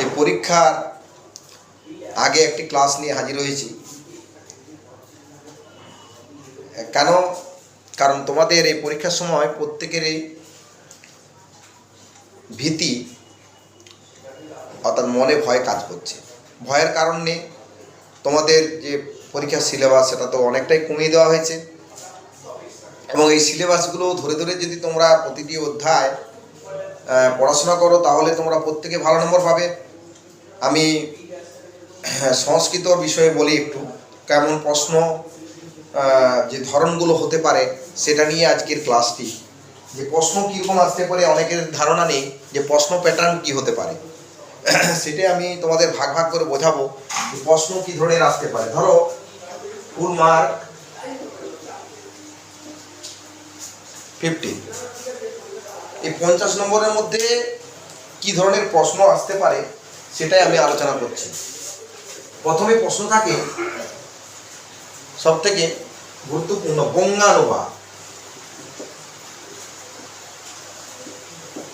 এই পরীক্ষার আগে একটি ক্লাস নিয়ে হাজির হয়েছি। কেন? কারণ তোমাদের এই পরীক্ষার সময় প্রত্যেকেরই ভীতি অর্থাৎ মনে ভয় কাজ করছে। ভয়ের কারণে তোমাদের যে পরীক্ষার সিলেবাস সেটা তো অনেকটাই কমিয়ে দেওয়া হয়েছে, এবং এই সিলেবাসগুলো ধরে ধরে যদি তোমরা প্রতিটি অধ্যায় পড়াশোনা করো তাহলে তোমরা প্রত্যেকে ভালো নম্বর পাবে। আমি সংস্কৃত বিষয়ে বলি একটু, কেমন প্রশ্ন যে ধরনগুলো হতে পারে সেটা নিয়ে আজকের ক্লাসটি। যে প্রশ্ন কীরকম আসতে পারে অনেকের ধারণা নেই, যে প্রশ্ন প্যাটার্ন কী হতে পারে সেটাই আমি তোমাদের ভাগ ভাগ করে বোঝাবো যে প্রশ্ন কী ধরনের আসতে পারে। ধরো ফুল মার্ক 50, এই 50 নম্বরের মধ্যে কি ধরনের প্রশ্ন আসতে পারে সেটাই আমি আলোচনা করছি। প্রথমে প্রশ্ন থাকে সবথেকে গুরুত্বপূর্ণ বঙ্গানুবাদ।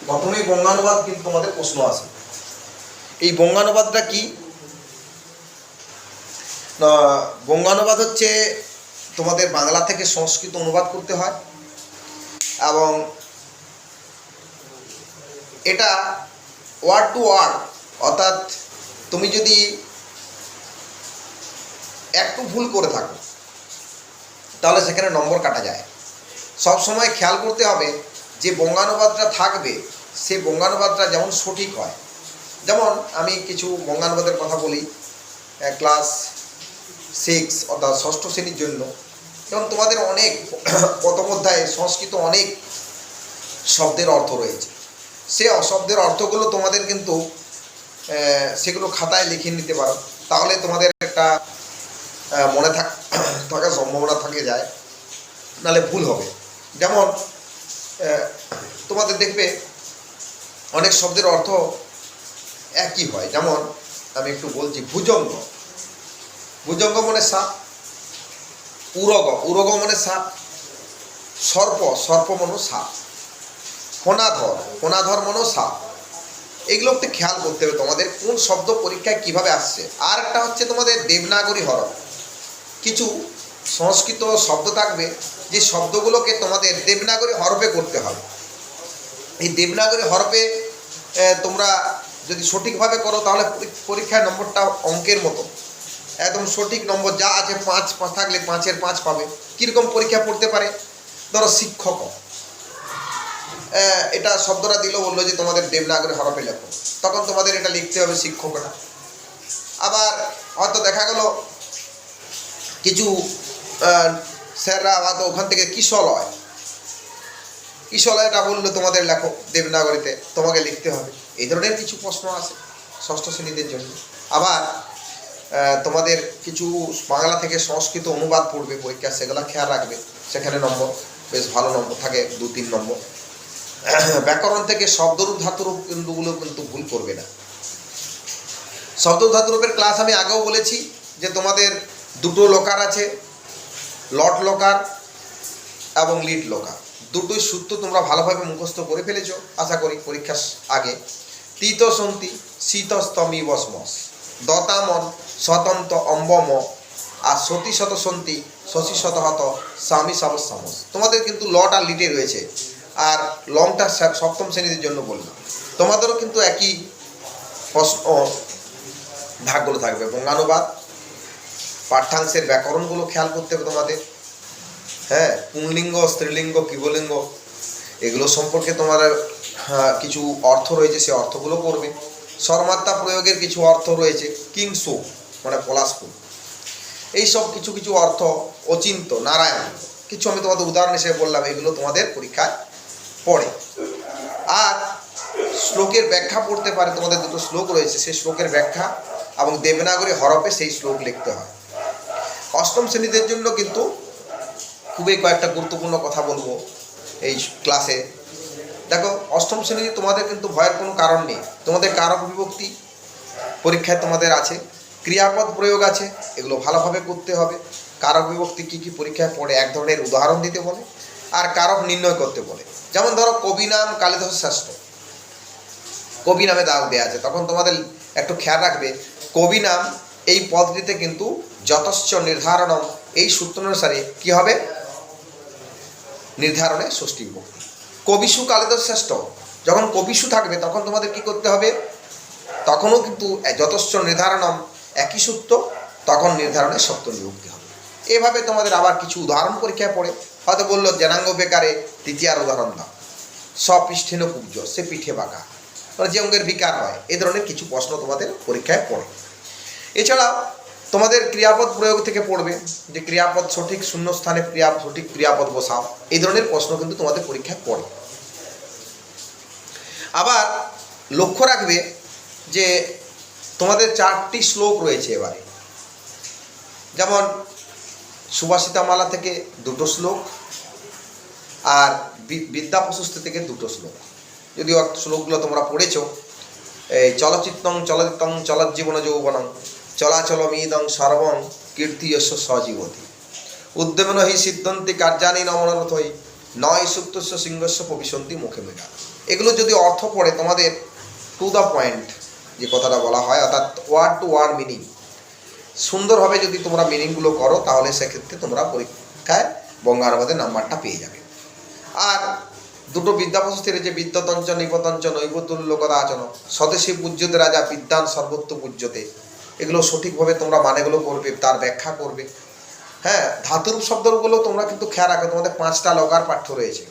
প্রথমেই বঙ্গানুবাদ কিন্তু তোমাদের প্রশ্ন আসে। এই বঙ্গানুবাদটা কি? বঙ্গানুবাদ হচ্ছে তোমাদের বাংলা থেকে সংস্কৃত অনুবাদ করতে হয়, এবং এটা ওয়ার্ড টু ওয়ার্ড, অর্থাৎ তুমি যদি একটু ভুল করে থাকো তাহলে সেখানে নম্বর কাটা যায়। সব সময় খেয়াল করতে হবে যে বঙ্গানুবাদটা থাকবে সে বঙ্গানুবাদটা যেমন সঠিক হয়। যেমন আমি কিছু বঙ্গানুবাদের কথা বলি। ক্লাস 6 অর্থাৎ ষষ্ঠ শ্রেণীর জন্য যেমন তোমাদের অনেক প্রথম অধ্যায়ে সংস্কৃত অনেক শব্দের অর্থ রয়েছে। সে শব্দের অর্থগুলো তোমাদের কিন্তু সেগুলো খাতায় লিখে নিতে পারো, তাহলে তোমাদের একটা মনে থাকার সম্ভাবনা থাকে যায়, নাহলে ভুল হবে। যেমন তোমাদের দেখবে অনেক শব্দের অর্থ একই হয়। যেমন আমি একটু বলছি, ভুজঙ্গ, ভুজঙ্গ মানে সাপ। উরগ, উরগ মানে সাপ। সর্প, সর্প মানে সাপ। ফণাধর, ফণাধর মানে সাপ। এগুলো একটু খেয়াল করতে হবে তোমাদের কোন শব্দ পরীক্ষায় কিভাবে আসছে। আর একটা হচ্ছে তোমাদের দেবনাগরী হরফ। কিছু সংস্কৃত শব্দ থাকবে যে শব্দগুলোকে তোমাদের দেবনাগরী হরফে করতে হবে। এই দেবনাগরী হরফে তোমরা যদি সঠিকভাবে করো তাহলে পরীক্ষায় নম্বরটা অঙ্কের মতো একদম সঠিক নম্বর যা আছে 5 থাকলে 5-এর 5 পাবে। কীরকম পরীক্ষা পড়তে পারে? ধরো শিক্ষক, এটা শব্দটা দিল, বললো যে তোমাদের দেবনাগরী হরফে লেখো, তখন তোমাদের এটা লিখতে হবে শিক্ষকটা। আবার হয়তো দেখা গেল কিছু স্যাররা হয়তো ওখান থেকে কিশলয়, কিশলয়টা বললো তোমাদের লেখো দেবনাগরীতে, তোমাকে লিখতে হবে। এই ধরনের কিছু প্রশ্ন আছে ষষ্ঠ শ্রেণীদের জন্য। আবার তোমাদের কিছু বাংলা থেকে সংস্কৃত অনুবাদ পড়বে পরীক্ষা, সেগুলো খেয়াল রাখবে, সেখানে নম্বর বেশ ভালো নম্বর থাকে, 2-3 নম্বর। ব্যাকরণ থেকে শব্দরূপ ধাতুরূপ বিন্দুগুলো কিন্তু ভুল করবে না। শব্দ ধাতুরূপের ক্লাস আমি আগেও বলেছি যে তোমাদের দুটো লোকার আছে, লট লোকার এবং লিড লোকার। দুটোই সূত্র তোমরা ভালোভাবে মুখস্থ করে ফেলেছো আশা করি পরীক্ষার আগে। তৃতসন্তি শীতস্তমি বসমস, দতামন স্বতন্ত্র অম্বম, আর সতী শতসন্তি শশী শতহত স্বামী সাবসমস। তোমাদের কিন্তু লট আর লিডে রয়েছে, আর লংটা সপ্তম শ্রেণীদের জন্য বললাম। তোমাদেরও কিন্তু একই প্রশ্ন ভাগগুলো থাকবে। বঙ্গানুবাদ, পাঠ্যাংশের ব্যাকরণগুলো খেয়াল করতে হবে তোমাদের। হ্যাঁ, পুংলিঙ্গ, স্ত্রীলিঙ্গ, কিবলিঙ্গ এগুলো সম্পর্কে তোমার কিছু অর্থ রয়েছে, সে অর্থগুলো করবে। স্বরমাত্রা প্রয়োগের কিছু অর্থ রয়েছে, কিংসু মানে পলাশপুর, এইসব কিছু কিছু অর্থ, অচিন্ত, নারায়ণ, কিছু আমি তোমাদের উদাহরণ হিসেবে বললাম, এগুলো তোমাদের পরীক্ষায় পড়ে। আর শ্লোকের ব্যাখ্যা পড়তে পারে, তোমাদের দুটো শ্লোক রয়েছে, সেই শ্লোকের ব্যাখ্যা এবং দেবনাগরী হরফে সেই শ্লোক লিখতে হয়। অষ্টম শ্রেণীদের জন্য কিন্তু খুবই কয়েকটা গুরুত্বপূর্ণ কথা বলবো এই ক্লাসে। দেখো, অষ্টম শ্রেণীতে তোমাদের কিন্তু ভয়ের কোনো কারণ নেই। তোমাদের কারক বিভক্তি পরীক্ষায় তোমাদের আছে, ক্রিয়াপদ প্রয়োগ আছে, এগুলো ভালোভাবে করতে হবে। কারক বিভক্তি কী কী পরীক্ষায় পড়ে এক ধরনের উদাহরণ দিতে বলে, আর কারক নির্ণয় করতে বলে। যেমন ধরো কবি নাম কালিদাস শ্রেষ্ঠ, কবি নামে দাগ দেওয়া আছে, তখন তোমাদের একটু খেয়াল রাখবে, কবি নাম এই পদটিতে কিন্তু যতশ্চ নির্ধারণম এই সূত্র অনুসারে কি হবে, নির্ধারণে ষষ্ঠী বিভক্তি। কবিষু কালেদ শ্রেষ্ঠ, যখন কবিষু থাকবে তখন তোমাদের কি করতে হবে, তখনও কিন্তু যতশ্চ নির্ধারণম একই সূত্র, তখন নির্ধারণে সপ্তমী বিভক্তি হবে। এভাবে তোমাদের আবার কিছু উদাহরণ পরীক্ষায় পড়ে, হয়তো বললো জেনাঙ্গ বেকারে তৃতীয়ার উদাহরণ দাও, স্বপৃষ্ঠেন কুব্জ, সে পিঠে বাঁকা, যে অঙ্গের বিকার হয়, এ ধরনের কিছু প্রশ্ন তোমাদের পরীক্ষায় পড়ে। এছাড়াও তোমাদের ক্রিয়াপদ প্রয়োগ থেকে পড়বে, যে ক্রিয়াপদ সঠিক শূন্যস্থানে সঠিক ক্রিয়াপদ বসাও, এই ধরনের প্রশ্ন কিন্তু তোমাদের পরীক্ষায় পড়ে। আবার লক্ষ্য রাখবে যে তোমাদের 4টি শ্লোক রয়েছে এবারে, যেমন সুভাষিতামালা থেকে 2টো শ্লোক, আর বিদ্যাপ্রশস্তি থেকে 2টো শ্লোক। যদিও শ্লোকগুলো তোমরা পড়েছো, এই চলচ্চিত্তং চলচ্চিত্তং চলজ্জীবন যৌবনং চলাচলমিদং সর্বং কীর্তিয়স্য সজীবতি উদ্যমেন হি সিদ্ধন্তি কার্যানি নমনরথই নয় সুক্তস্য সিংহস্য ভবিষ্যন্তি মুখে মেঘা। এগুলো যদি অর্থ পড়ে তোমাদের টু দ্য পয়েন্ট যে কথাটা বলা হয়, অর্থাৎ ওয়ার্ড টু ওয়ার্ড মিনিং সুন্দরভাবে যদি তোমরা মিনিংগুলো করো, তাহলে সেক্ষেত্রে তোমরা পরীক্ষায় বঙ্গানুবাদের নাম্বারটা পেয়ে যাবে। আর 2টো বিদ্যাপ্রশস্তির যে বিদ্যতঞ্চ নিপতঞ্চ নৈবতুল্য কদাচন স্বদেশী পূজ্যতে রাজা বিদ্যান সর্বত্র পূজ্যতে, এগুলো সঠিকভাবে তোমরা মানেগুলো করবে, তার ব্যাখ্যা করবে। হ্যাঁ, ধাতুরূপ শব্দগুলো তোমরা কিন্তু খেয়াল রাখো, তোমাদের 5টা লকার পাঠ্য রয়েছে।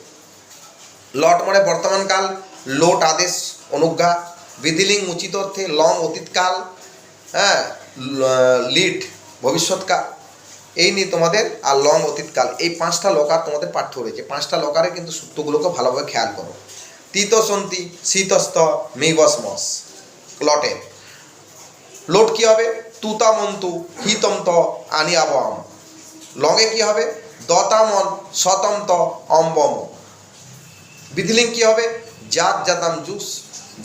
লট মানে বর্তমানকাল, লোট আদেশ অনুজ্ঞা, বিধিলিঙ্গ উচিত অর্থে, লং অতীতকাল, হ্যাঁ লিট ভবিষ্যৎকাল, এই নিয়ে তোমাদের, আর লং অতীতকাল, এই 5টা লকার তোমাদের পাঠ্য রয়েছে। 5টা লকারে কিন্তু সূত্রগুলোকে ভালোভাবে খেয়াল করো। তিতসন্তি শীতস্ত মেঘসমস লটে লোট কি হবে, তুতামন্তু হিতন্ত আনিয়াবম। লঙে কি হবে, দতামন শতন্ত অম্বম। বিধিলিঙ্গ কি হবে, জাত জাতাম জুস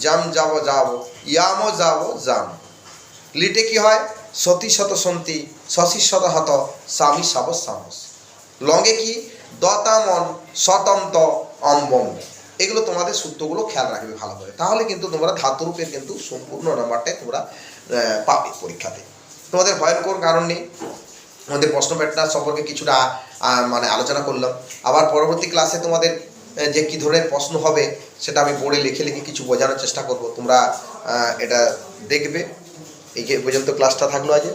জাম যাব যাব ইয়াম যাব জাম। লিটে কি হয়, সতী শত সন্তি শশী শত হত স্বামী সাব সামস। লঙে কি, দতামন শতন্ত অম্বম। এগুলো তোমাদের সূত্রগুলো খেয়াল রাখবে ভালো করে, তাহলে কিন্তু তোমরা ধাতুরূপের কিন্তু সম্পূর্ণ নাম্বারটাই তোমরা পাবে পরীক্ষাতে। তোমাদের ভয়ের কোনো কারণ নেই। আমাদের প্রশ্ন প্যাটার্ন সম্পর্কে কিছুটা মানে আলোচনা করলাম। আবার পরবর্তী ক্লাসে তোমাদের যে কী ধরনের প্রশ্ন হবে সেটা আমি বোর্ডে লিখে কিছু বোঝানোর চেষ্টা করব, তোমরা এটা দেখবে। এই পর্যন্ত ক্লাসটা থাকলো আজ।